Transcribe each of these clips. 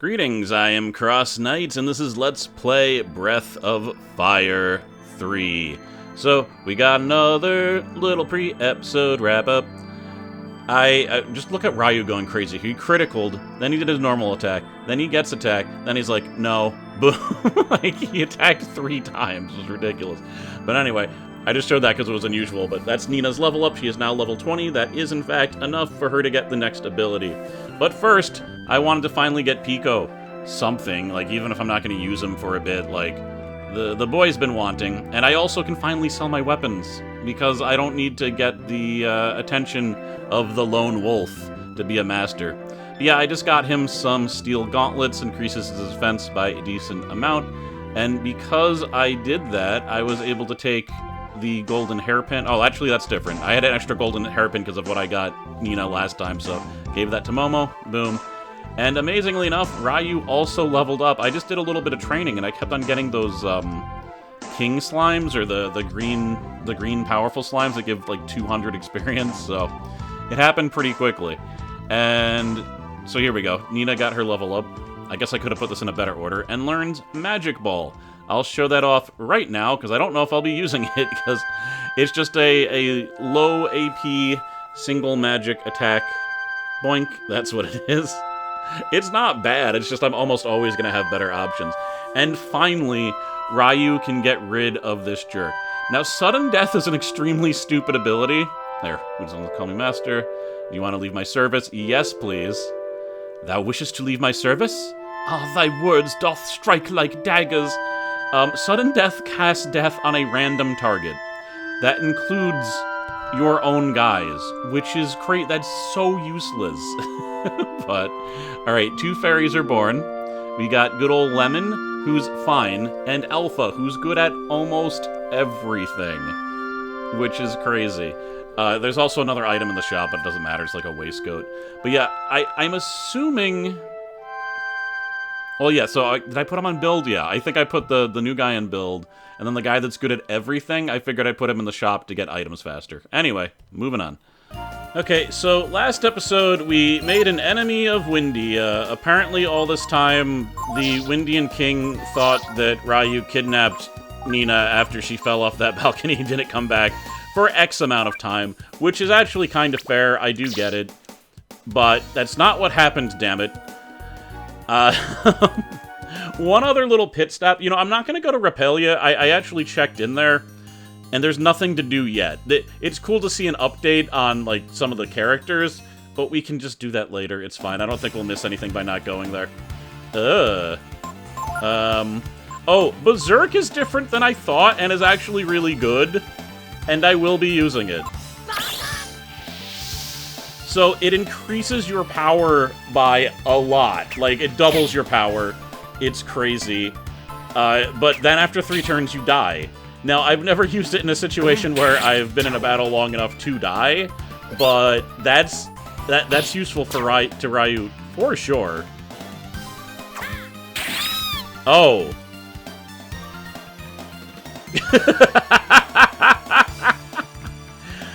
Greetings, I am CrossKnights, and this is Let's Play Breath of Fire 3. So, we got another little pre-episode wrap-up. I just look at Ryu going crazy. He criticaled, then he did his normal attack, then he gets attacked, then he's like, no, boom. Like, he attacked 3 times. It was ridiculous. But anyway, I just showed that because it was unusual, but that's Nina's level up. She is now level 20. That is, in fact, enough for her to get the next ability. But first, I wanted to finally get Pico something, like, even if I'm not going to use him for a bit, like, the boy's been wanting, and I also can finally sell my weapons, because I don't need to get the attention of the lone wolf to be a master. But yeah, I just got him some steel gauntlets, increases his defense by a decent amount, and because I did that, I was able to take the golden hairpin. Oh, actually, that's different. I had an extra golden hairpin because of what I got Nina last time, so gave that to Momo. Boom. And amazingly enough, Ryu also leveled up. I just did a little bit of training, and I kept on getting those king slimes, or the green powerful slimes that give like 200 experience. So it happened pretty quickly. And so here we go. Nina got her level up. I guess I could have put this in a better order, and learned Magic Ball. I'll show that off right now, because I don't know if I'll be using it, because it's just a low AP single magic attack. Boink, that's what it is. It's not bad, it's just I'm almost always going to have better options. And finally, Ryu can get rid of this jerk. Now, Sudden Death is an extremely stupid ability. There, who's going to call me master? Do you want to leave my service? Yes, please. Thou wishest to leave my service? Ah, thy words doth strike like daggers. Sudden Death casts death on a random target. That includes your own guys, which is great. That's so useless. But, alright, 2 fairies are born. We got good old Lemon, who's fine, and Alpha, who's good at almost everything, which is crazy. There's also another item in the shop, but it doesn't matter. It's like a waistcoat. But yeah, I'm assuming... Well, yeah, so did I put him on build? Yeah, I think I put the new guy on build, and then the guy that's good at everything, I figured I'd put him in the shop to get items faster. Anyway, moving on. Okay, so last episode, we made an enemy of Windy. Apparently all this time, the Windian King thought that Ryu kidnapped Nina after she fell off that balcony and didn't come back for X amount of time, which is actually kind of fair. I do get it. But that's not what happened, damn it. One other little pit stop. You know, I'm not going to go to Repelia. I actually checked in there, and there's nothing to do yet. It's cool to see an update on, like, some of the characters, but we can just do that later. It's fine. I don't think we'll miss anything by not going there. Oh, Berserk is different than I thought, and is actually really good, and I will be using it. So it increases your power by a lot. Like, it doubles your power. It's crazy. But then after 3 turns, you die. Now, I've never used it in a situation where I've been in a battle long enough to die, but that's useful for Ryu for sure. Oh.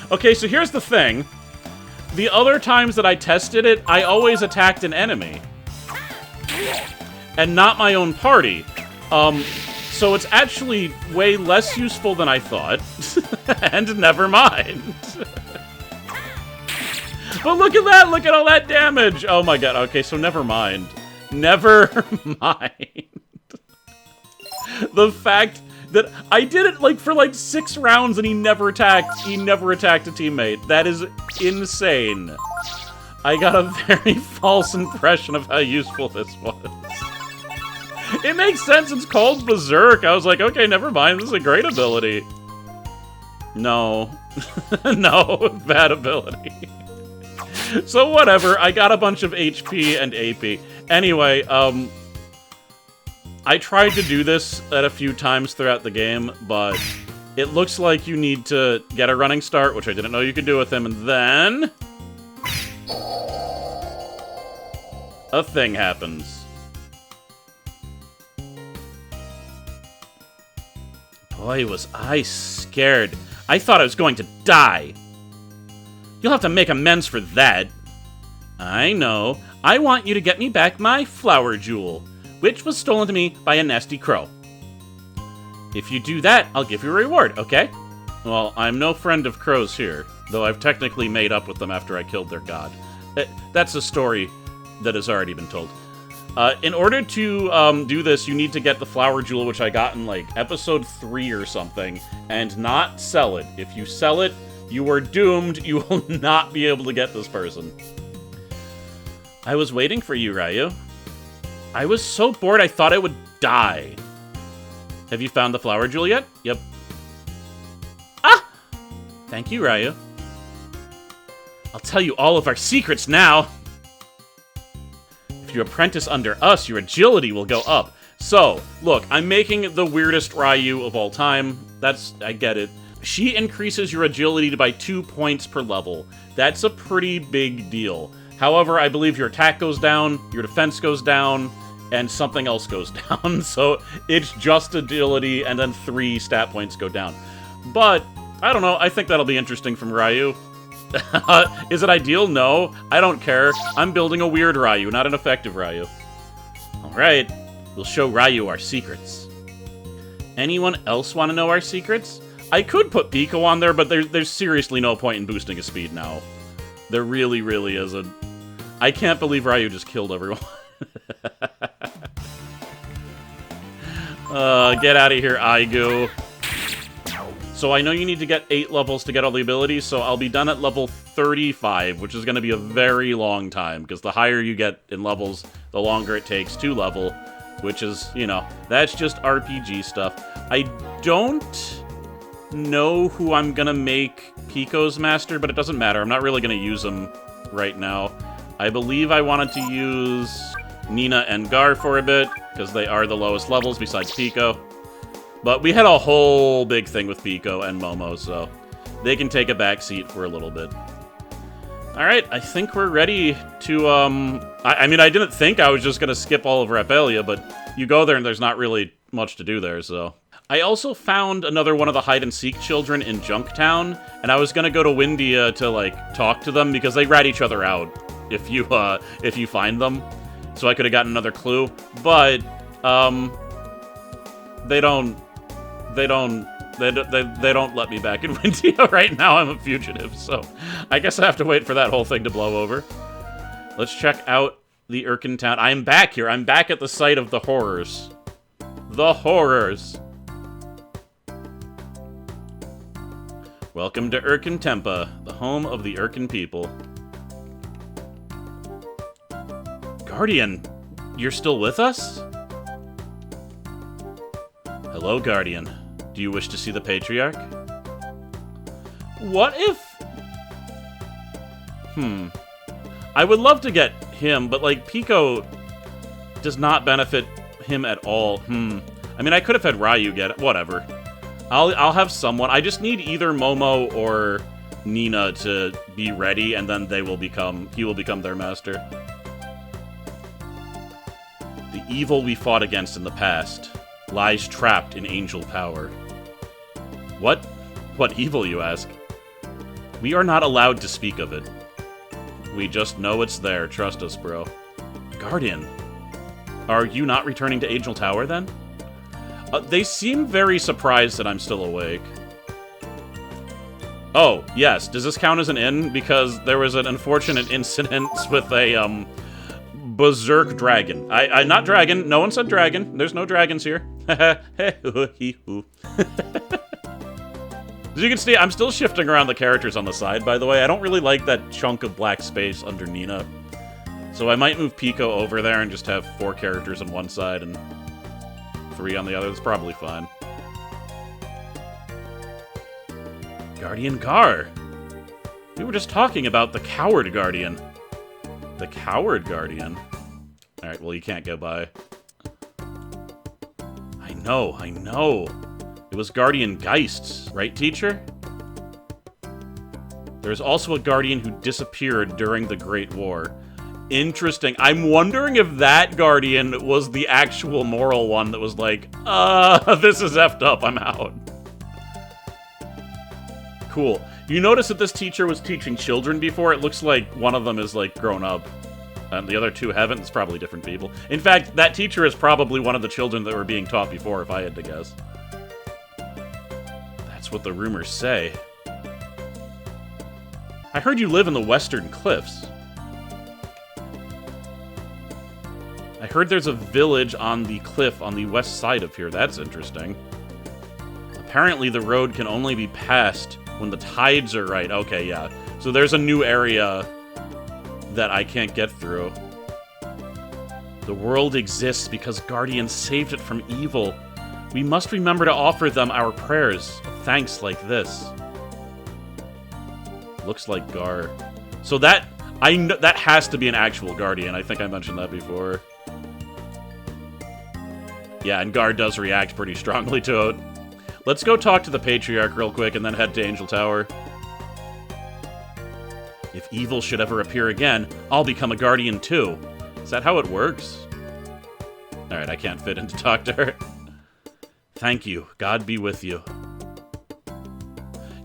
Okay, so here's the thing. The other times that I tested it, I always attacked an enemy. And not my own party. So it's actually way less useful than I thought. And never mind. But look at that! Look at all that damage! Oh my god, okay, so never mind. Never mind. The fact that I did it like for like 6 rounds and he never attacked a teammate. That is insane. I got a very false impression of how useful this was. It makes sense, it's called Berserk. I was like, okay, never mind, this is a great ability. No. No, bad ability. So whatever, I got a bunch of HP and AP. Anyway, I tried to do this at a few times throughout the game, but it looks like you need to get a running start, which I didn't know you could do with him, and then a thing happens. Boy, was I scared. I thought I was going to die. You'll have to make amends for that. I know. I want you to get me back my flower jewel, which was stolen to me by a nasty crow. If you do that, I'll give you a reward, okay? Well, I'm no friend of crows here, though I've technically made up with them after I killed their god. That's a story that has already been told. In order to do this, you need to get the flower jewel, which I got in, like, episode 3 or something, and not sell it. If you sell it, you are doomed. You will not be able to get this person. I was waiting for you, Ryu. I was so bored I thought I would die. Have you found the flower jewel yet? Yep. Ah! Thank you, Ryu. I'll tell you all of our secrets now. If you apprentice under us, your agility will go up. So, look, I'm making the weirdest Ryu of all time. I get it. She increases your agility by 2 points per level. That's a pretty big deal. However, I believe your attack goes down, your defense goes down, and something else goes down. So it's just agility, and then 3 stat points go down. But, I don't know, I think that'll be interesting from Ryu. Is it ideal? No. I don't care. I'm building a weird Ryu, not an effective Ryu. Alright, we'll show Ryu our secrets. Anyone else want to know our secrets? I could put Pico on there, but there's seriously no point in boosting his speed now. There really, really isn't. I can't believe Ryu just killed everyone. Get out of here, Aigu. So I know you need to get 8 levels to get all the abilities, so I'll be done at level 35, which is going to be a very long time, because the higher you get in levels, the longer it takes to level, which is, you know, that's just RPG stuff. I don't know who I'm going to make Pico's master, but it doesn't matter. I'm not really going to use him right now. I believe I wanted to use Nina and Gar for a bit, because they are the lowest levels besides Pico. But we had a whole big thing with Pico and Momo, so they can take a back seat for a little bit. Alright, I think we're ready to, I mean, I didn't think I was just going to skip all of Rapelia, but you go there and there's not really much to do there, so. I also found another one of the hide-and-seek children in Junktown, and I was going to go to Windia to, like, talk to them, because they rat each other out if you find them. So I could have gotten another clue, but, they don't let me back in Windia right now. I'm a fugitive, so I guess I have to wait for that whole thing to blow over. Let's check out the Urkin town. I'm back here. I'm back at the site of the horrors. The horrors. Welcome to Urkin Tempa, the home of the Urkin people. Guardian, you're still with us? Hello, Guardian. Do you wish to see the Patriarch? What if... I would love to get him, but, like, Pico does not benefit him at all. I mean, I could have had Ryu get it. Whatever. I'll have someone. I just need either Momo or Nina to be ready, and then he will become their master. The evil we fought against in the past lies trapped in angel power. What? What evil, you ask? We are not allowed to speak of it. We just know it's there. Trust us, bro. Guardian, are you not returning to Angel Tower, then? They seem very surprised that I'm still awake. Oh, yes. Does this count as an inn? Because there was an unfortunate incident with a, berserk dragon. Not dragon. No one said dragon. There's no dragons here. As you can see, I'm still shifting around the characters on the side, by the way. I don't really like that chunk of black space under Nina. So I might move Pico over there and just have 4 characters on one side and 3 on the other. That's probably fine. Guardian Gar. We were just talking about the Coward Guardian. The Coward Guardian? Alright, well, you can't go by. I know. It was Guardian Gaist, right, teacher? There's also a Guardian who disappeared during the Great War. Interesting. I'm wondering if that Guardian was the actual moral one that was like, this is effed up, I'm out. Cool. You notice that this teacher was teaching children before? It looks like one of them is, like, grown up. And the other two haven't. It's probably different people. In fact, that teacher is probably one of the children that were being taught before, if I had to guess. That's what the rumors say. I heard you live in the Western Cliffs. I heard there's a village on the cliff on the west side of here. That's interesting. Apparently the road can only be passed when the tides are right. Okay, yeah. So there's a new area that I can't get through. The world exists because Guardians saved it from evil. We must remember to offer them our prayers of thanks like this. Looks like Gar. So that that has to be an actual Guardian. I think I mentioned that before. Yeah, and Gar does react pretty strongly to it. Let's go talk to the Patriarch real quick and then head to Angel Tower. If evil should ever appear again, I'll become a Guardian too. Is that how it works? Alright, I can't fit in to talk to her. Thank you. God be with you.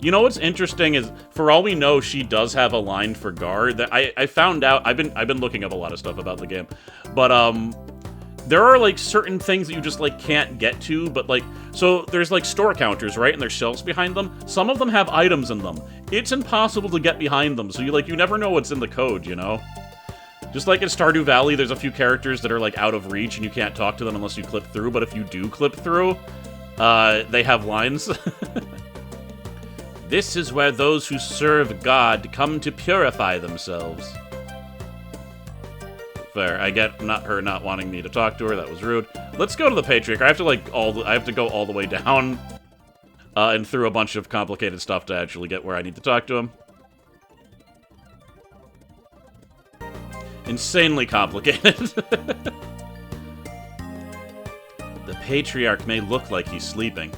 You know what's interesting is, for all we know, she does have a line for Gar. That I found out. I've been looking up a lot of stuff about the game, but there are like certain things that you just like can't get to. But like, so there's like store counters, right? And there's shelves behind them. Some of them have items in them. It's impossible to get behind them, so you never know what's in the code, you know? Just like in Stardew Valley, there's a few characters that are like out of reach and you can't talk to them unless you clip through. But if you do clip through, they have lines. This is where those who serve God come to purify themselves. Fair. I get her not wanting me to talk to her. That was rude. Let's go to the Patriarch. I have to go all the way down and through a bunch of complicated stuff to actually get where I need to talk to him. Insanely complicated. The Patriarch may look like he's sleeping,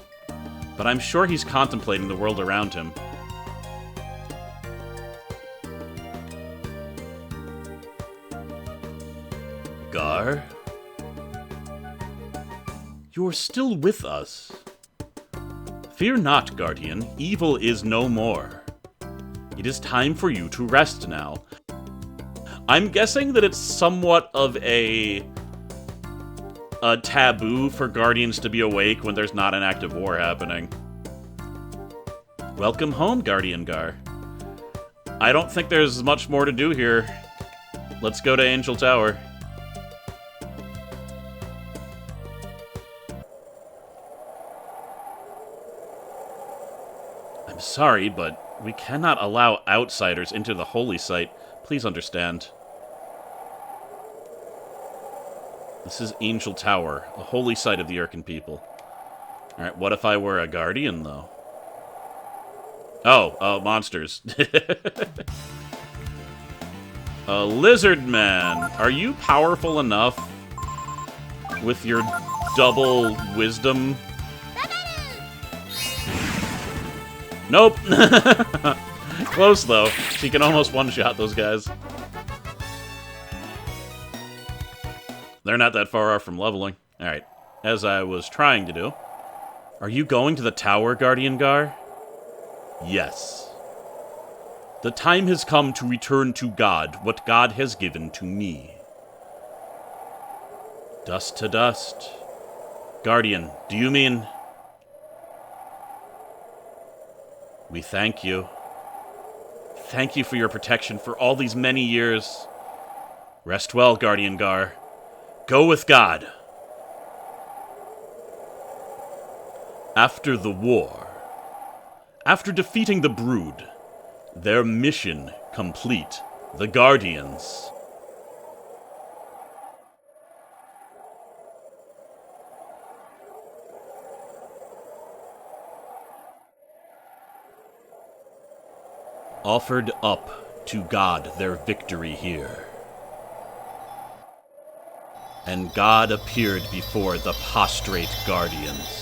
but I'm sure he's contemplating the world around him. Gar? You're still with us. Fear not, Guardian. Evil is no more. It is time for you to rest now. I'm guessing that it's somewhat of a taboo for Guardians to be awake when there's not an active war happening. Welcome home, Guardian Gar. I don't think there's much more to do here. Let's go to Angel Tower. I'm sorry, but we cannot allow outsiders into the holy site. Please understand. This is Angel Tower, the holy site of the Urkin people. Alright, what if I were a Guardian, though? Oh, monsters. Lizard Man, are you powerful enough with your double wisdom? Nope! Close, though. She can almost one-shot those guys. They're not that far off from leveling. Alright, as I was trying to do. Are you going to the tower, Guardian Gar? Yes. The time has come to return to God what God has given to me. Dust to dust. Guardian, do you mean... We thank you. Thank you for your protection for all these many years. Rest well, Guardian Gar. Go with God. After the war, after defeating the Brood, their mission complete, the Guardians offered up to God their victory here. And God appeared before the prostrate Guardians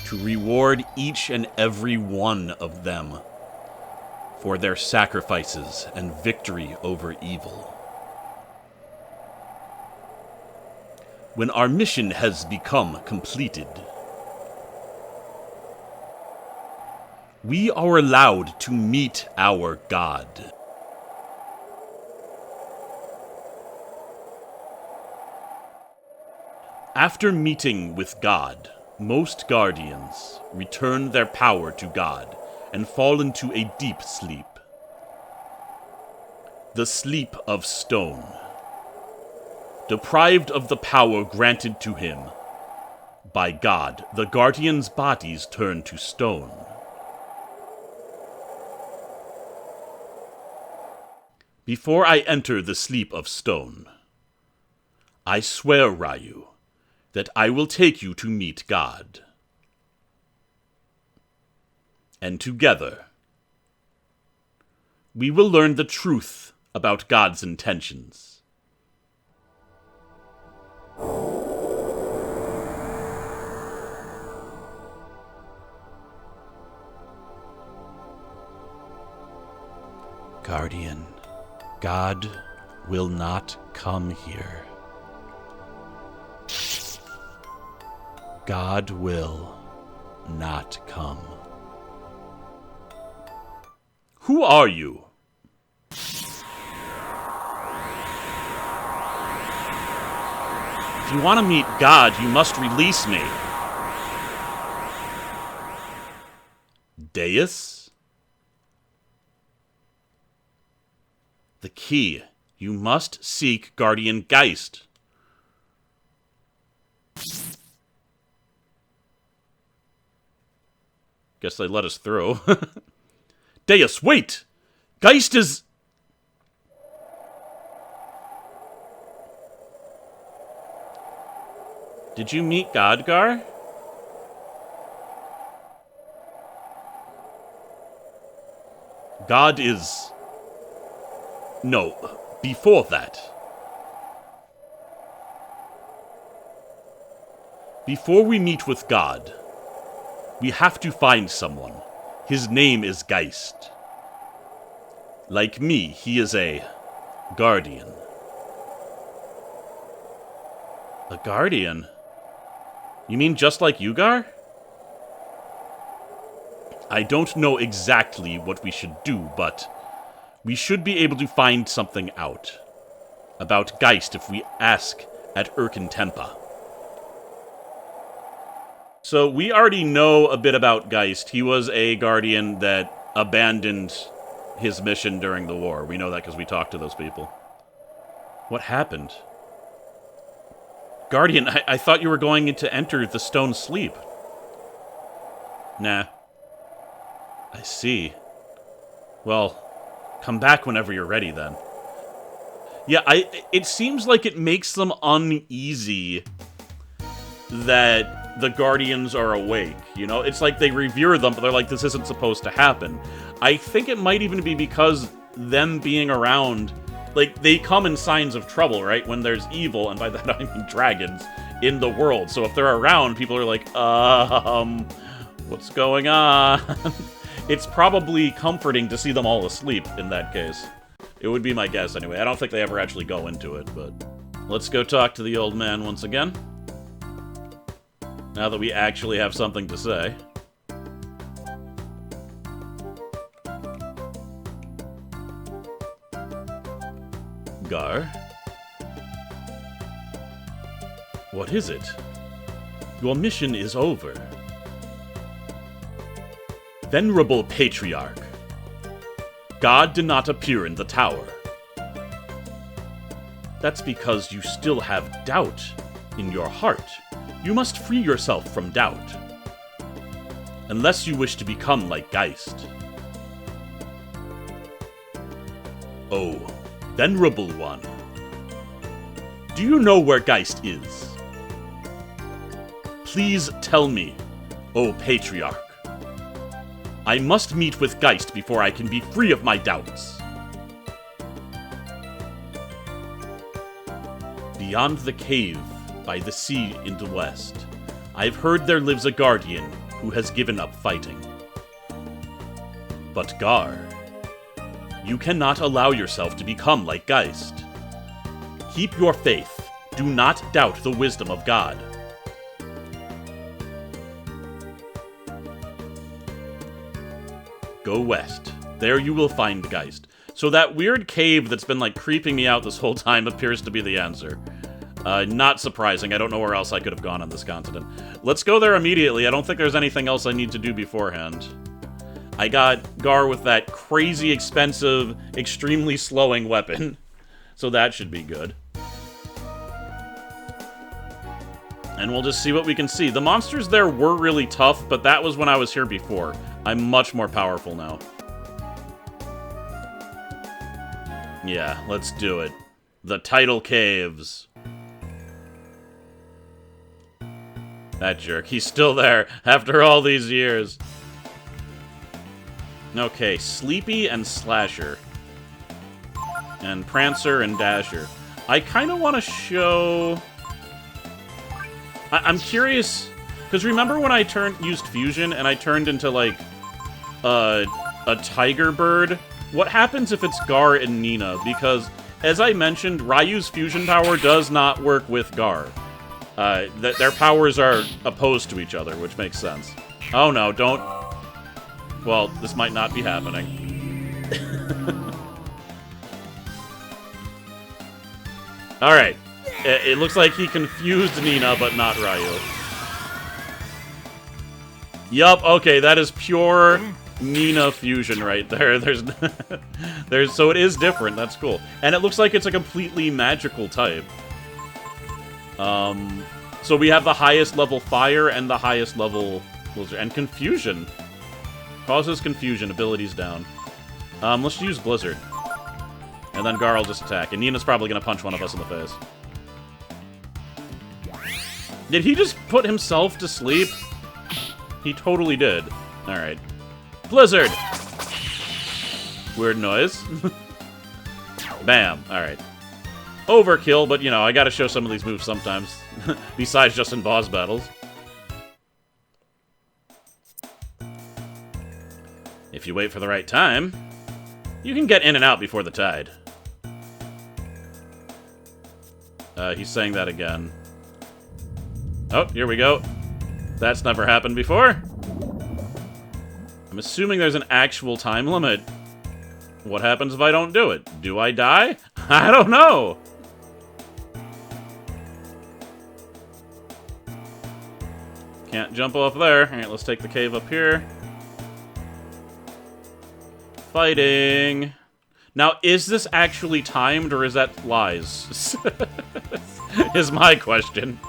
to reward each and every one of them for their sacrifices and victory over evil. When our mission has become completed, We are allowed to meet our god. After meeting with God, most guardians return their power to God and fall into a deep sleep. The sleep of stone. Deprived of the power granted to him by God, the guardians' bodies turn to stone. Before I enter the sleep of stone, I swear, Ryu, that I will take you to meet God. And together, we will learn the truth about God's intentions. Guardian, God will not come here. God will not come. Who are you? If you want to meet God, you must release me. Deus? The key. You must seek Guardian Gaist. Guess they let us through. Deus, wait! Gaist is... Did you meet Godgar? God is... No, before that. Before we meet with God, we have to find someone. His name is Gaist. Like me, he is a guardian. A guardian? You mean just like Yugar? I don't know exactly what we should do, but we should be able to find something out about Gaist if we ask at Urkin Tempa. So we already know a bit about Gaist. He was a guardian that abandoned his mission during the war. We know that because we talked to those people. What happened? Guardian, I thought you were going to enter the stone sleep. Nah. I see. Well, come back whenever you're ready, then. Yeah, it seems like it makes them uneasy that the Guardians are awake, you know? It's like they revere them, but they're like, this isn't supposed to happen. I think it might even be because them being around, like, they come in signs of trouble, right? When there's evil, and by that I mean dragons, in the world. So if they're around, people are like, what's going on? It's probably comforting to see them all asleep in that case. It would be my guess anyway. I don't think they ever actually go into it, but... Let's go talk to the old man once again. Now that we actually have something to say. Gar? What is it? Your mission is over. Venerable Patriarch, God did not appear in the tower. That's because you still have doubt in your heart. You must free yourself from doubt. Unless you wish to become like Gaist. Oh, Venerable One. Do you know where Gaist is? Please tell me, O Patriarch. I must meet with Gaist before I can be free of my doubts. Beyond the cave, by the sea in the west, I've heard there lives a guardian who has given up fighting. But Gar, you cannot allow yourself to become like Gaist. Keep your faith. Do not doubt the wisdom of God. go west. There you will find Geist. So that weird cave that's been, like, creeping me out this whole time appears to be the answer. Not surprising. I don't know where else I could have gone on this continent. Let's go there immediately. I don't think there's anything else I need to do beforehand. I got Gar with that crazy expensive, extremely slowing weapon. So that should be good. And we'll just see what we can see. The monsters there were really tough, but that was when I was here before. I'm much more powerful now. Yeah, let's do it. The Tidal Caves. That jerk. He's still there after all these years. Okay, Sleepy and Slasher. And Prancer and Dasher. I kind of want to show... I'm curious, because remember when I used Fusion and I turned into, like, a tiger bird? What happens if it's Gar and Nina? Because, as I mentioned, Ryu's fusion power does not work with Gar. Their powers are opposed to each other, which makes sense. Oh no, don't... Well, this might not be happening. Alright. It looks like he confused Nina, but not Ryu. Yup, okay, that is pure Nina fusion right there. So it is different, that's cool. And it looks like it's a completely magical type. So we have the highest level fire and the highest level blizzard. And confusion. Causes confusion, abilities down. Let's use blizzard. And then Gar will just attack. And Nina's probably gonna punch one of us in the face. Did he just put himself to sleep? He totally did. Alright. Blizzard! Weird noise. Bam. Alright. Overkill, but, you know, I gotta show some of these moves sometimes. Besides just in boss battles. If you wait for the right time, you can get in and out before the tide. He's saying that again. Oh, here we go. That's never happened before. I'm assuming there's an actual time limit. What happens if I don't do it? Do I die? I don't know. Can't jump off there. Alright, let's take the cave up here. Fighting. Now, is this actually timed, or is that lies? Is my question.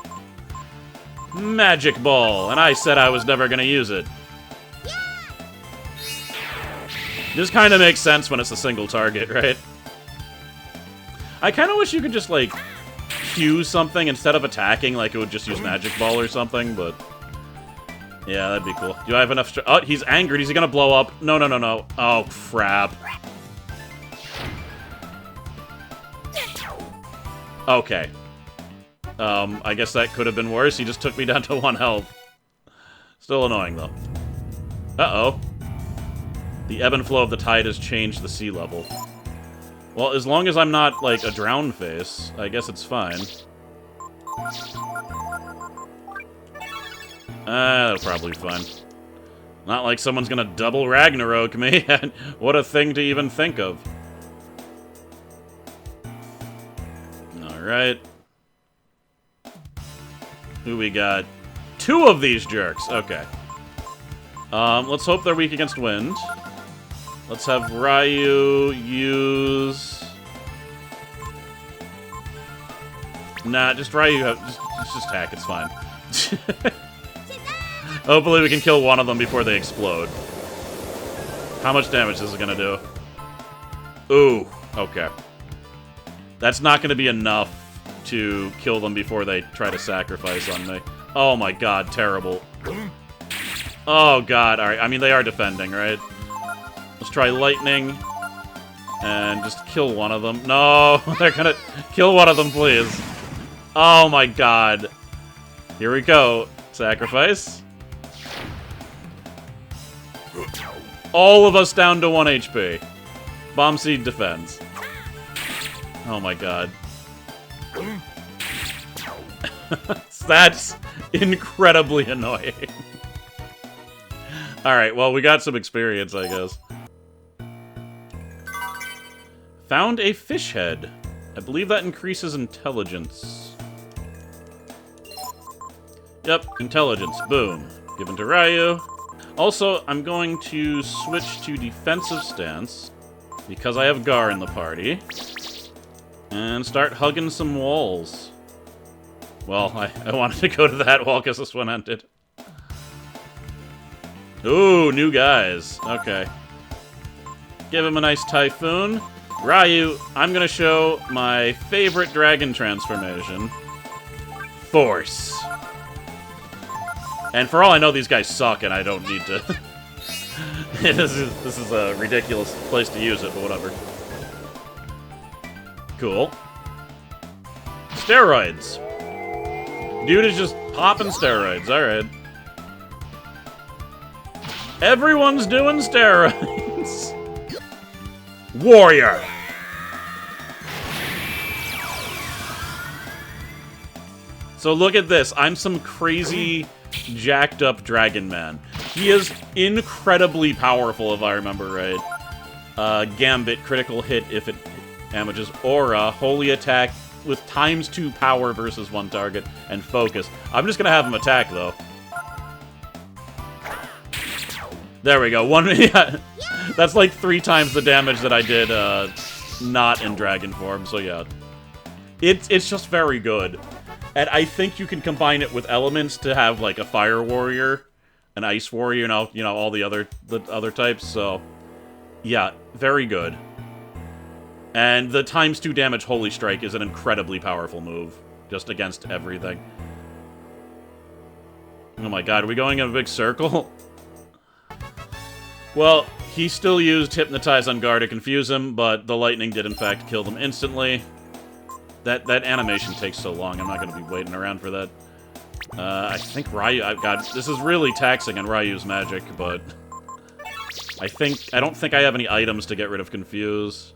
Magic Ball, and I said I was never gonna use it. This kind of makes sense when it's a single target, right? I kind of wish you could just, like, Q something instead of attacking, like it would just use Magic Ball or something, but... Yeah, that'd be cool. Do I have enough... Oh, he's angered. Is he gonna blow up? No, no, no, no. Oh, crap. Okay. I guess that could have been worse. He just took me down to 1 health. Still annoying, though. Uh-oh. The ebb and flow of the tide has changed the sea level. Well, as long as I'm not, like, a drown face, I guess it's fine. That'll probably be fine. Not like someone's gonna double Ragnarok me. What a thing to even think of. Alright. Who we got? 2 of these jerks. Okay. Let's hope they're weak against wind. Let's have Ryu use... Nah, just Ryu... Just attack, it's fine. Hopefully we can kill one of them before they explode. How much damage is it gonna do? Ooh, okay. That's not gonna be enough to kill them before they try to sacrifice on me. Oh my god, terrible. Oh god, alright. I mean, they are defending, right? Let's try lightning. And just kill one of them. No, they're gonna... Kill one of them, please. Oh my god. Here we go. Sacrifice. All of us down to 1 HP. Bomb Seed defends. Oh my god. That's incredibly annoying. Alright, well, we got some experience, I guess. Found a fish head. I believe that increases intelligence. Yep, intelligence. Boom. Given to Ryu. Also, I'm going to switch to defensive stance because I have Gar in the party. And start hugging some walls. Well, I wanted to go to that wall because this one ended. Ooh, new guys. Okay. Give him a nice Typhoon. Ryu, I'm gonna show my favorite dragon transformation. Force. And for all I know, these guys suck, and I don't need to... this is a ridiculous place to use it, but whatever. Cool. Steroids. Dude is just popping steroids, alright. Everyone's doing steroids. Warrior. So look at this. I'm some crazy, jacked up dragon man. He is incredibly powerful, if I remember right. Gambit, critical hit if it damages aura, holy attack with ×2 power versus one target, and focus. I'm just gonna have him attack, though. There we go. Yeah, that's like 3 times the damage that I did, not in dragon form, so yeah. It's just very good. And I think you can combine it with elements to have, like, a fire warrior, an ice warrior, you know, all the other types, so... Yeah, very good. And the ×2 damage Holy Strike is an incredibly powerful move, just against everything. Oh my god, are we going in a big circle? Well, he still used Hypnotize on Gar to confuse him, but the lightning did in fact kill them instantly. That animation takes so long, I'm not going to be waiting around for that. I think Ryu... God, this is really taxing on Ryu's magic, but... I don't think I have any items to get rid of Confuse.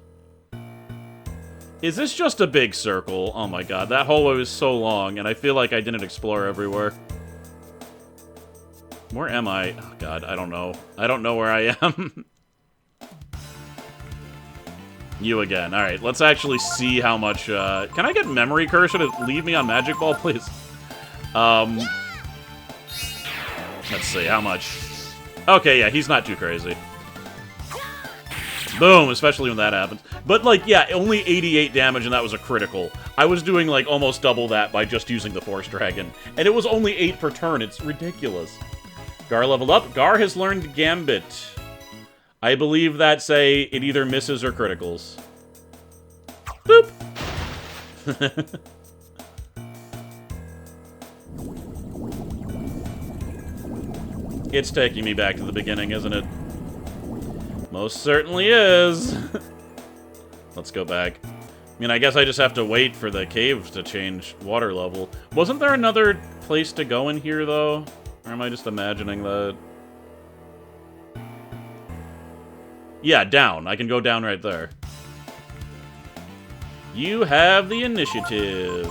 Is this just a big circle? Oh my god, that hallway was so long, and I feel like I didn't explore everywhere. Where am I? Oh god, I don't know. I don't know where I am. You again. Alright, let's actually see how much, Can I get Memory Curse? Should it leave me on Magic Ball, please? Let's see, how much? Okay, yeah, he's not too crazy. Boom, especially when that happens. But, like, yeah, only 88 damage, and that was a critical. I was doing, like, almost double that by just using the Force Dragon. And it was only 8 per turn. It's ridiculous. Gar leveled up. Gar has learned Gambit. I believe that's it either misses or criticals. Boop! It's taking me back to the beginning, isn't it? Most certainly is. Let's go back. I mean, I guess I just have to wait for the cave to change water level. Wasn't there another place to go in here, though? Or am I just imagining that? Yeah, down. I can go down right there. You have the initiative.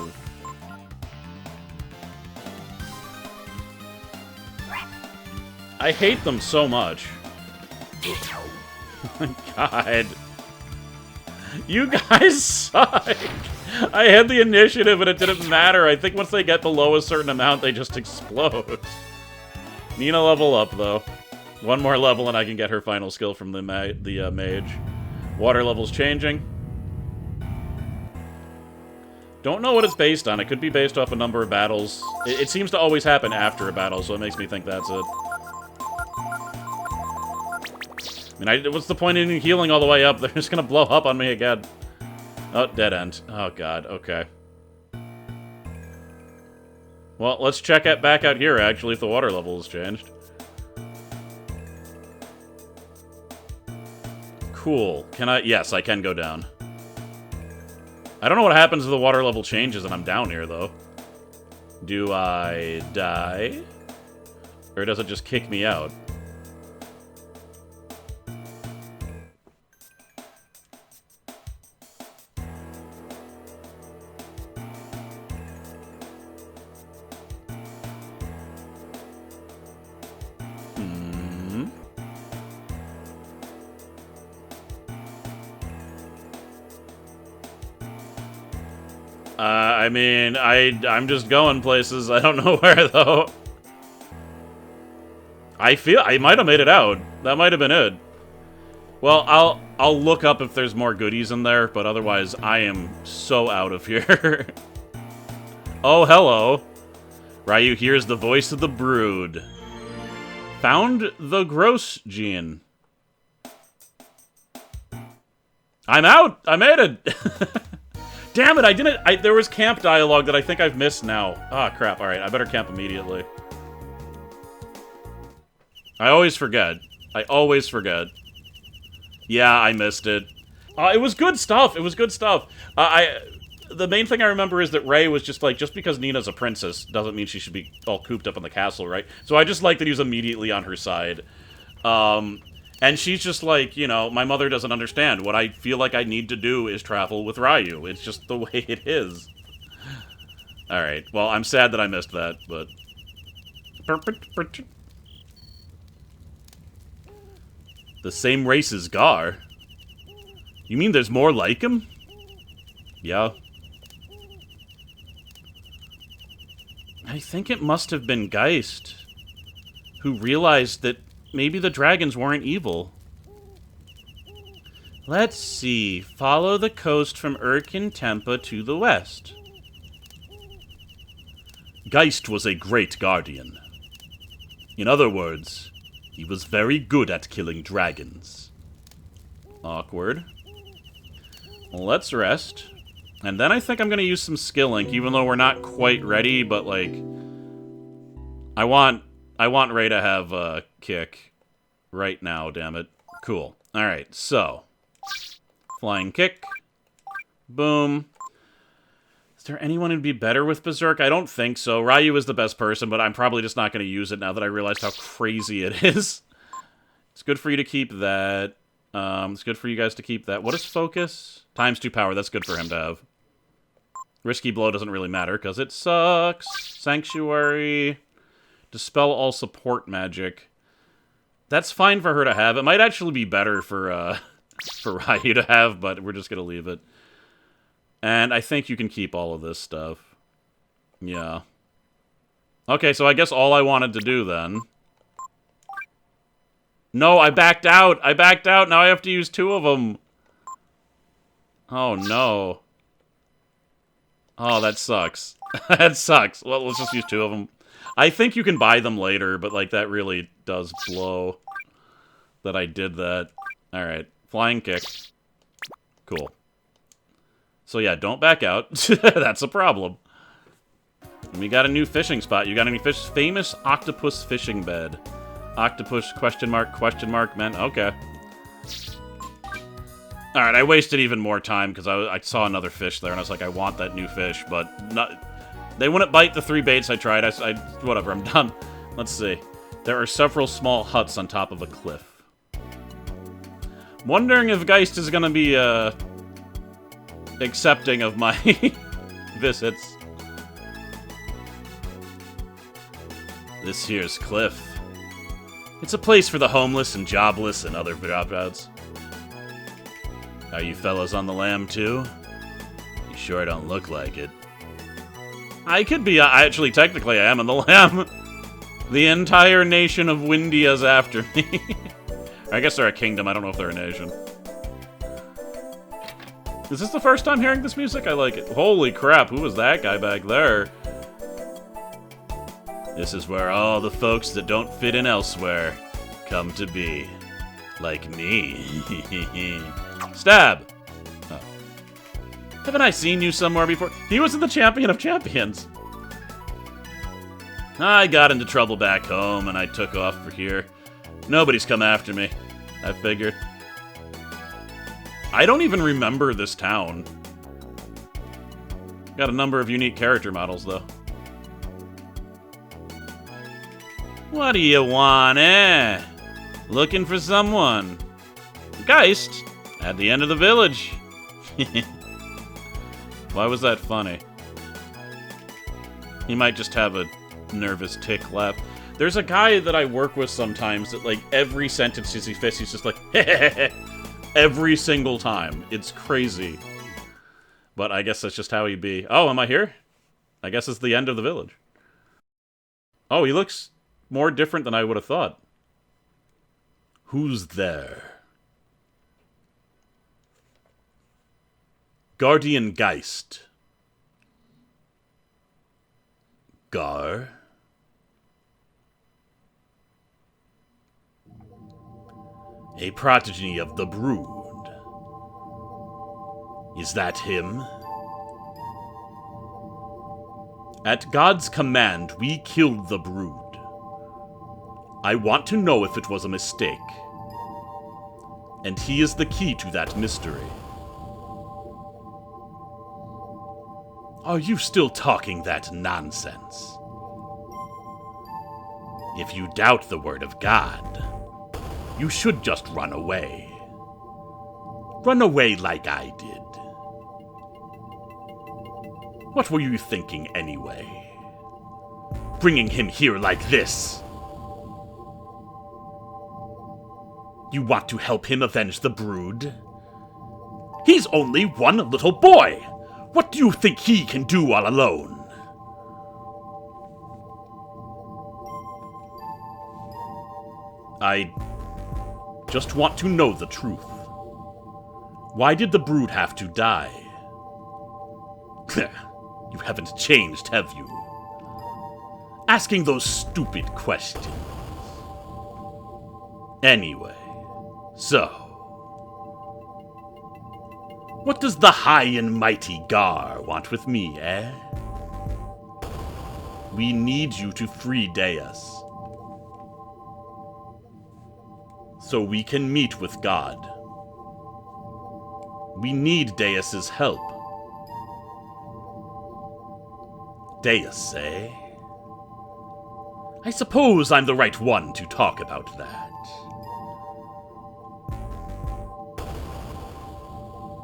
I hate them so much. Oh my god. You guys suck! I had the initiative and it didn't matter. I think once they get below a certain amount, they just explode. Nina level up, though. One more level and I can get her final skill from the mage. Water level's changing. Don't know what it's based on. It could be based off a number of battles. It seems to always happen after a battle, so it makes me think that's it. I mean, what's the point in healing all the way up? They're just gonna blow up on me again. Oh, dead end. Oh, God. Okay. Well, let's check it back out here, actually, if the water level has changed. Cool. Can I... Yes, I can go down. I don't know what happens if the water level changes and I'm down here, though. Do I die? Or does it just kick me out? I mean, I'm just going places. I don't know where, though. I feel I might have made it out. That might have been it. Well, I'll look up if there's more goodies in there, but otherwise, I am so out of here. Oh, hello. Ryu hears the voice of the brood. Found the gross gene. I'm out! I made it! Damn it, I didn't... there was camp dialogue that I think I've missed now. Ah, crap. Alright, I better camp immediately. I always forget. I always forget. Yeah, I missed it. It was good stuff. It was good stuff. The main thing I remember is that Ray was just like, just because Nina's a princess doesn't mean she should be all cooped up in the castle, right? So I just like that he was immediately on her side. And she's just like, you know, my mother doesn't understand. What I feel like I need to do is travel with Ryu. It's just the way it is. Alright, well, I'm sad that I missed that, but... The same race as Gar? You mean there's more like him? Yeah. I think it must have been Gaist, who realized that maybe the dragons weren't evil. Let's see. Follow the coast from Urkin Tempa to the west. Gaist was a great guardian. In other words, he was very good at killing dragons. Awkward. Let's rest. And then I think I'm going to use some skill link, even though we're not quite ready, but, like... I want Ray to have a kick right now, damn it. Cool. Alright, so... Flying kick. Boom. Is there anyone who'd be better with Berserk? I don't think so. Ryu is the best person, but I'm probably just not going to use it now that I realized how crazy it is. It's good for you to keep that. It's good for you guys to keep that. What is focus? ×2 power. That's good for him to have. Risky blow doesn't really matter, because it sucks. Sanctuary. Dispel all support magic. That's fine for her to have. It might actually be better for Ryu to have, but we're just going to leave it. And I think you can keep all of this stuff. Yeah. Okay, so I guess all I wanted to do then... No, I backed out! I backed out! Now I have to use 2 of them! Oh, no. Oh, that sucks. That sucks. Well, let's just use 2 of them. I think you can buy them later, but, like, that really does blow that I did that. Alright. Flying kick. Cool. So, yeah, don't back out. That's a problem. And we got a new fishing spot. You got any fish? Famous octopus fishing bed. Octopus, question mark, man. Okay. Alright, I wasted even more time because I saw another fish there, and I was like, I want that new fish, but they wouldn't bite the 3 baits I tried. Whatever, I'm done. Let's see. There are several small huts on top of a cliff. Wondering if Gaist is gonna be, accepting of my visits. This here's Cliff. It's a place for the homeless and jobless and other dropouts. Are you fellas on the lam too? You sure don't look like it. I could be, actually, technically I am on the lam. The entire nation of Windia's after me. I guess they're a kingdom, I don't know if they're a nation. Is this the first time hearing this music? I like it. Holy crap, who was that guy back there? This is where all the folks that don't fit in elsewhere come to be. Like me. Stab! Oh. Haven't I seen you somewhere before? He was in the Champion of Champions. I got into trouble back home and I took off for here. Nobody's come after me, I figured. I don't even remember this town. Got a number of unique character models, though. What do you want, eh? Looking for someone. Geist, at the end of the village. Why was that funny? He might just have a nervous tick laugh. There's a guy that I work with sometimes that, like, every sentence he fits, he's just like, every single time. It's crazy. But I guess that's just how he'd be. Oh, am I here? I guess it's the end of the village. Oh, he looks more different than I would have thought. Who's there? Guardian Gaist. Gar? A progeny of the Brood. Is that him? At God's command, we killed the Brood. I want to know if it was a mistake. And he is the key to that mystery. Are you still talking that nonsense? If you doubt the word of God, you should just run away. Run away like I did. What were you thinking anyway? Bringing him here like this? You want to help him avenge the Brood? He's only one little boy! What do you think he can do all alone? I just want to know the truth. Why did the Brood have to die? You haven't changed, have you? Asking those stupid questions. Anyway, so... what does the high and mighty Gar want with me, eh? We need you to free Deus. So we can meet with God. We need Deus's help. Deus, eh? I suppose I'm the right one to talk about that.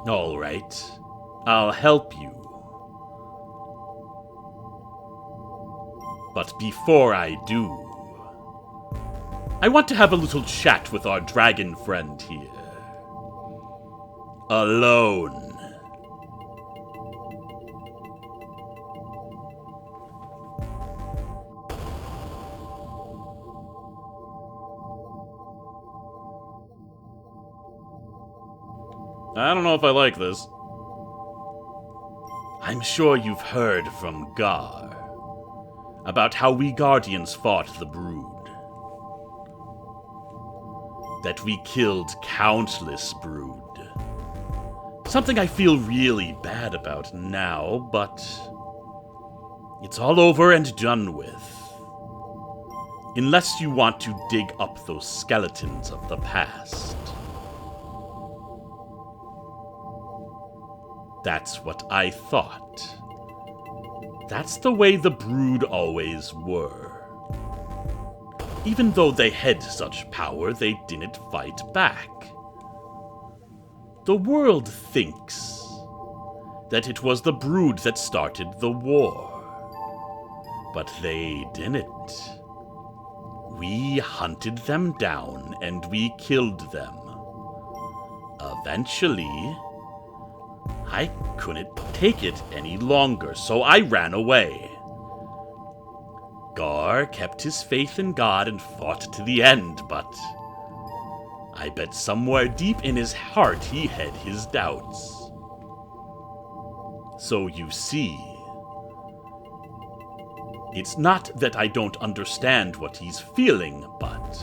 All right, I'll help you. But before I do, I want to have a little chat with our dragon friend here. Alone. I don't know if I like this. I'm sure you've heard from Gar about how we Guardians fought the Brood. That we killed countless Brood. Something I feel really bad about now, but it's all over and done with. Unless you want to dig up those skeletons of the past. That's what I thought. That's the way the Brood always were. Even though they had such power, they didn't fight back. The world thinks that it was the Brood that started the war. But they didn't. We hunted them down and we killed them. Eventually, I couldn't take it any longer, so I ran away. Gar kept his faith in God and fought to the end, but I bet somewhere deep in his heart he had his doubts. So you see, it's not that I don't understand what he's feeling, but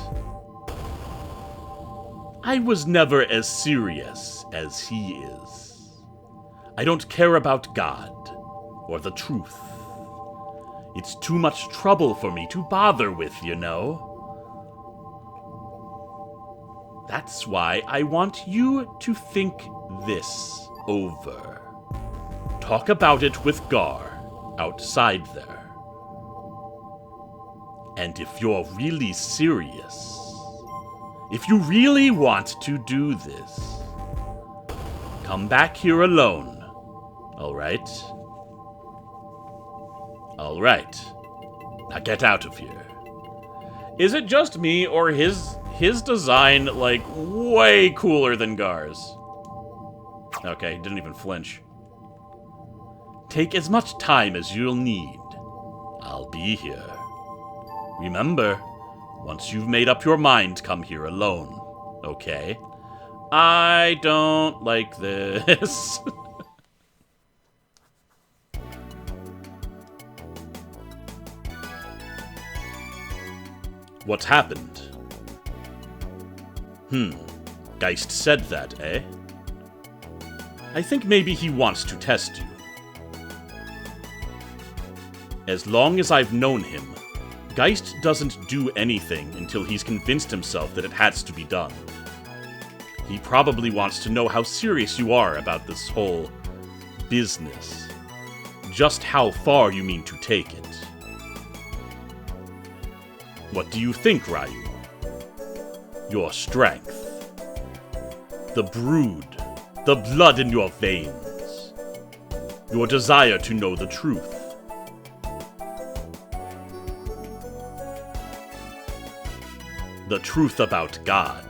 I was never as serious as he is. I don't care about God or the truth. It's too much trouble for me to bother with, you know. That's why I want you to think this over. Talk about it with Gar outside there. And if you're really serious, if you really want to do this, come back here alone. All right? All right. Now get out of here. Is it just me, or his design, like, way cooler than Gar's? Okay, he didn't even flinch. Take as much time as you'll need. I'll be here. Remember, once you've made up your mind, come here alone. Okay? I don't like this. What's happened? Gaist said that, eh? I think maybe he wants to test you. As long as I've known him, Gaist doesn't do anything until he's convinced himself that it has to be done. He probably wants to know how serious you are about this whole business. Just how far you mean to take it. What do you think, Ryu? Your strength. The brood. The blood in your veins. Your desire to know the truth. The truth about God.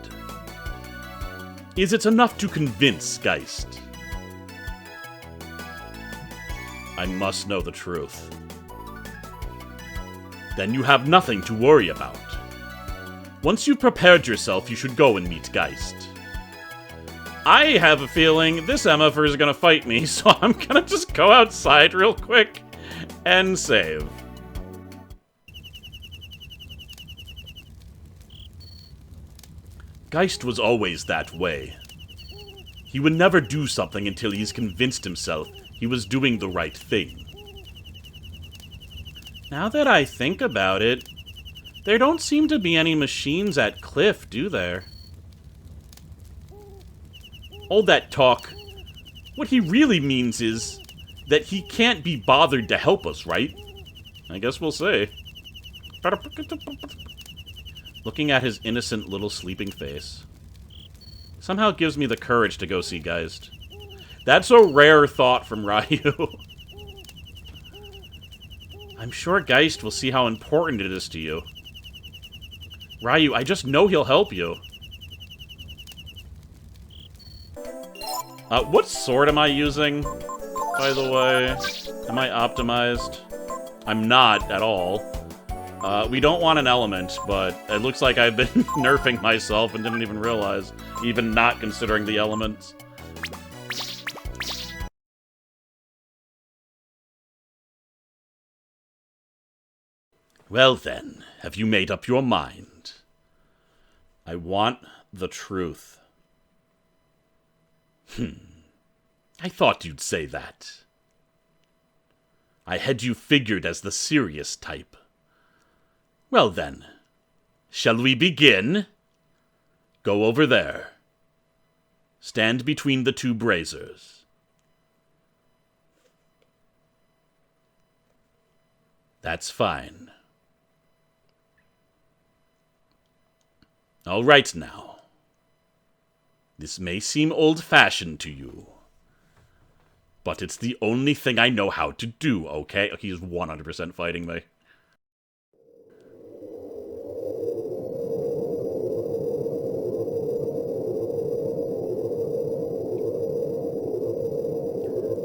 Is it enough to convince Gaist? I must know the truth. Then you have nothing to worry about. Once you've prepared yourself, you should go and meet Gaist. I have a feeling this MFer is gonna fight me, so I'm gonna just go outside real quick and save. Gaist was always that way. He would never do something until he's convinced himself he was doing the right thing. Now that I think about it, there don't seem to be any machines at Cliff, do there? All that talk, what he really means is that he can't be bothered to help us, right? I guess we'll see. Looking at his innocent little sleeping face somehow gives me the courage to go see Gaist. That's a rare thought from Ryu. I'm sure Gaist will see how important it is to you. Ryu, I just know he'll help you. What sword am I using, by the way? Am I optimized? I'm not at all. We don't want an element, but it looks like I've been nerfing myself and didn't even realize, even not considering the elements. Well then, have you made up your mind? I want the truth. I thought you'd say that. I had you figured as the serious type. Well then, shall we begin? Go over there. Stand between the two braziers. That's fine. All right now. This may seem old-fashioned to you, but it's the only thing I know how to do, okay? He's 100% fighting me.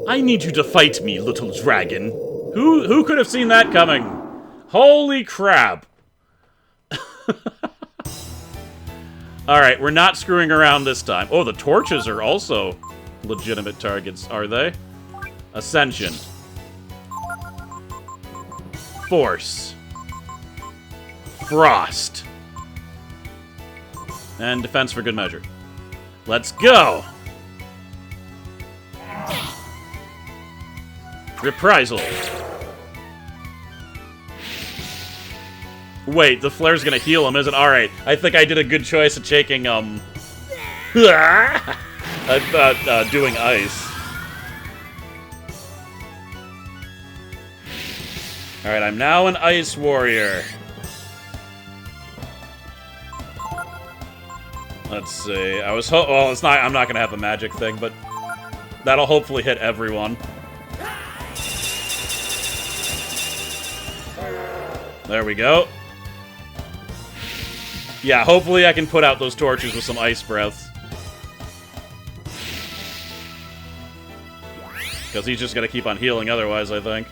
I need you to fight me, little dragon. Who could have seen that coming? Holy crap. Alright, we're not screwing around this time. Oh, the torches are also legitimate targets, are they? Ascension. Force. Frost. And defense for good measure. Let's go! Reprisal. Wait, the flare's gonna heal him, isn't it? Alright, I think I did a good choice of taking, doing ice. Alright, I'm now an ice warrior. Let's see, well, it's not, I'm not gonna have the magic thing, but that'll hopefully hit everyone. There we go. Yeah, hopefully I can put out those torches with some ice breaths. Because he's just gonna keep on healing otherwise, I think.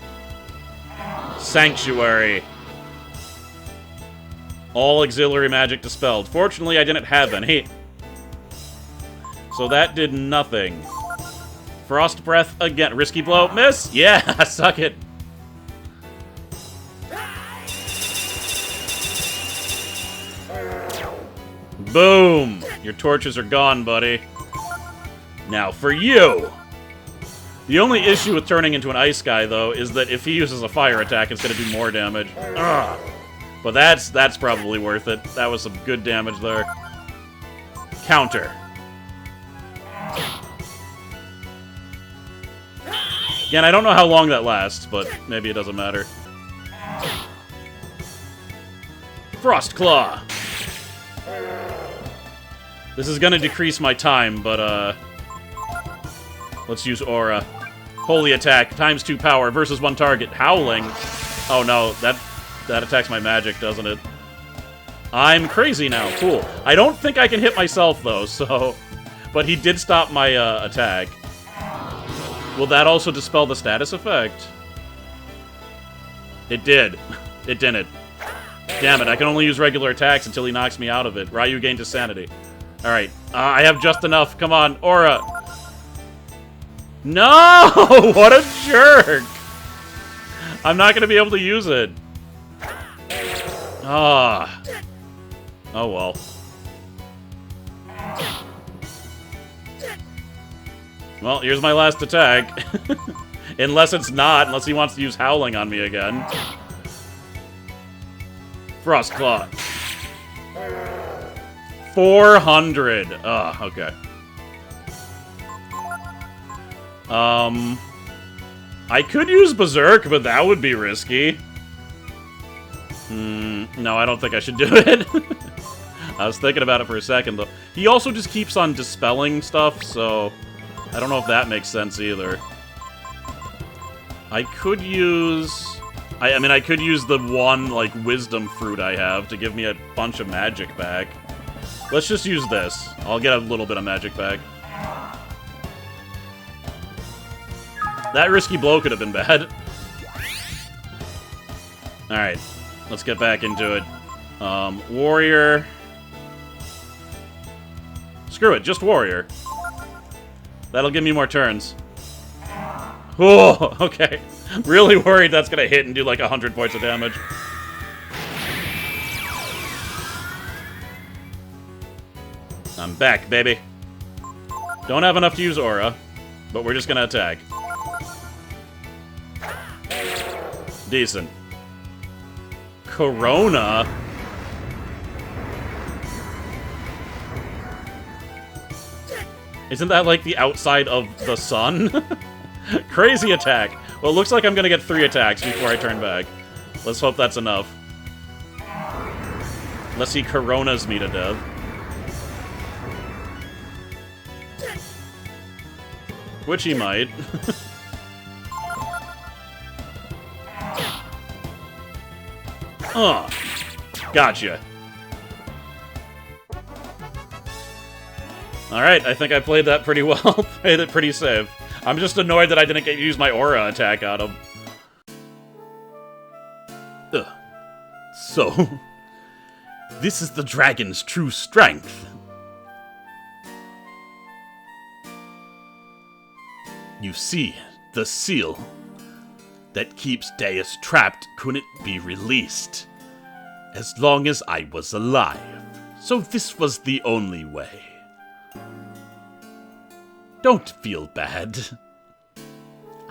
Sanctuary. All auxiliary magic dispelled. Fortunately, I didn't have any. So that did nothing. Frost Breath again. Risky blow. Miss? Yeah, suck it. Boom! Your torches are gone, buddy. Now for you! The only issue with turning into an ice guy, though, is that if he uses a fire attack, it's gonna do more damage. Ugh. But that's probably worth it. That was some good damage there. Counter. Again, I don't know how long that lasts, but maybe it doesn't matter. Frost Claw. This is gonna decrease my time, but let's use Aura. Holy attack, ×2 power versus 1 target. Howling. Oh no, that attacks my magic, doesn't it? I'm crazy now. Cool. I don't think I can hit myself though, so. But he did stop my attack. Will that also dispel the status effect? It did. It didn't. Damn it, I can only use regular attacks until he knocks me out of it. Ryu gained his sanity. Alright, I have just enough. Come on, Aura. No! What a jerk! I'm not gonna be able to use it. Ah. Oh well. Well, here's my last attack. Unless it's not, unless he wants to use Howling on me again. Frost Claw. 400. Okay. I could use Berserk, but that would be risky. No, I don't think I should do it. I was thinking about it for a second, though. He also just keeps on dispelling stuff, so I don't know if that makes sense either. I could use... I mean, I could use the one, like, wisdom fruit I have to give me a bunch of magic back. Let's just use this. I'll get a little bit of magic back. That risky blow could have been bad. Alright, let's get back into it. Warrior. Screw it, just Warrior. That'll give me more turns. Oh, okay. Really worried that's gonna hit and do like 100 points of damage. I'm back, baby. Don't have enough to use Aura, but we're just gonna attack. Decent. Corona? Isn't that like the outside of the sun? Crazy attack. Well, it looks like I'm gonna get 3 attacks before I turn back. Let's hope that's enough. Unless he Coronas me to death. Which he might. Oh, gotcha. Alright, I think I played that pretty well. Played it pretty safe. I'm just annoyed that I didn't get to use my Aura attack on him. Ugh. So, this is the dragon's true strength. You see, the seal that keeps Deus trapped couldn't be released as long as I was alive. So this was the only way. Don't feel bad.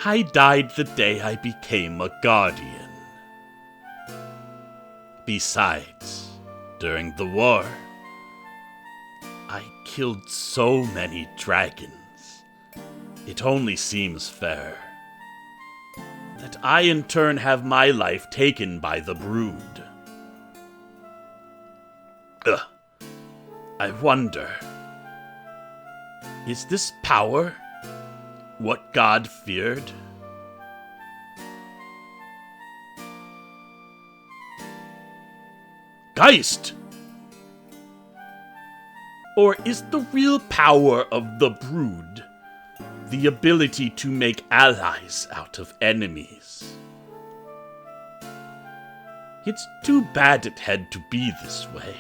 I died the day I became a guardian. Besides, during the war, I killed so many dragons. It only seems fair that I in turn have my life taken by the brood. Ugh. I wonder, is this power what God feared? Gaist! Or is the real power of the brood the ability to make allies out of enemies. It's too bad it had to be this way.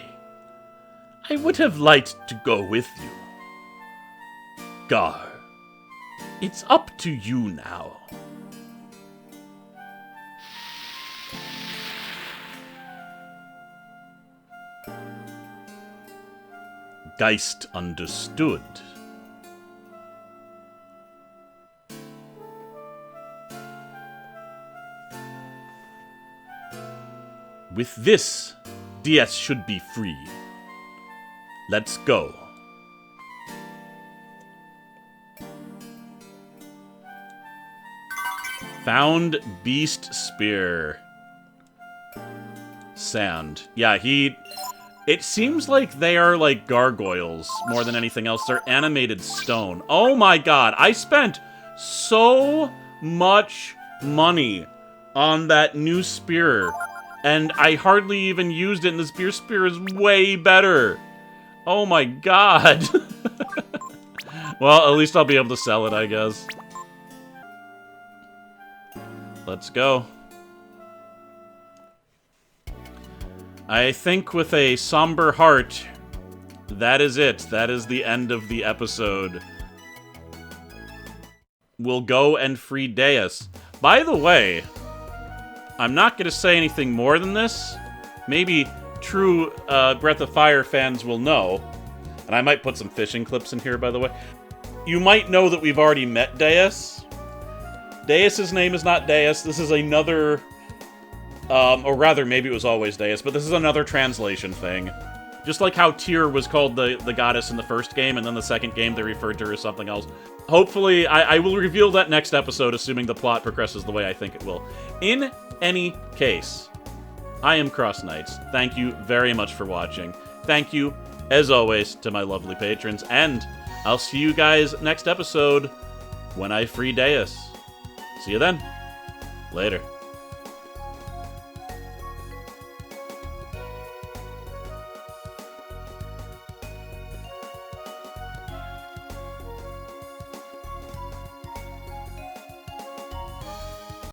I would have liked to go with you. Gar, it's up to you now. Gaist understood. With this, DS should be free. Let's go. Found Beast Spear. Sand. Yeah, it seems like they are like gargoyles more than anything else. They're animated stone. Oh my god, I spent so much money on that new spear, and I hardly even used it, and this spear is way better. Oh my god. Well, at least I'll be able to sell it, I guess. Let's go. I think with a somber heart, that is it. That is the end of the episode. We'll go and free Deus. By the way, I'm not going to say anything more than this. Maybe true Breath of Fire fans will know. And I might put some fishing clips in here, by the way. You might know that we've already met Deus. Deus's name is not Deus. This is another... or rather, maybe it was always Deus, but this is another translation thing. Just like how Tyr was called the goddess in the first game, and then the second game they referred to her as something else. Hopefully, I will reveal that next episode, assuming the plot progresses the way I think it will. In any case, I am CrossKnights. Thank you very much for watching. Thank you, as always, to my lovely patrons, and I'll see you guys next episode when I free Deus. See you then. Later.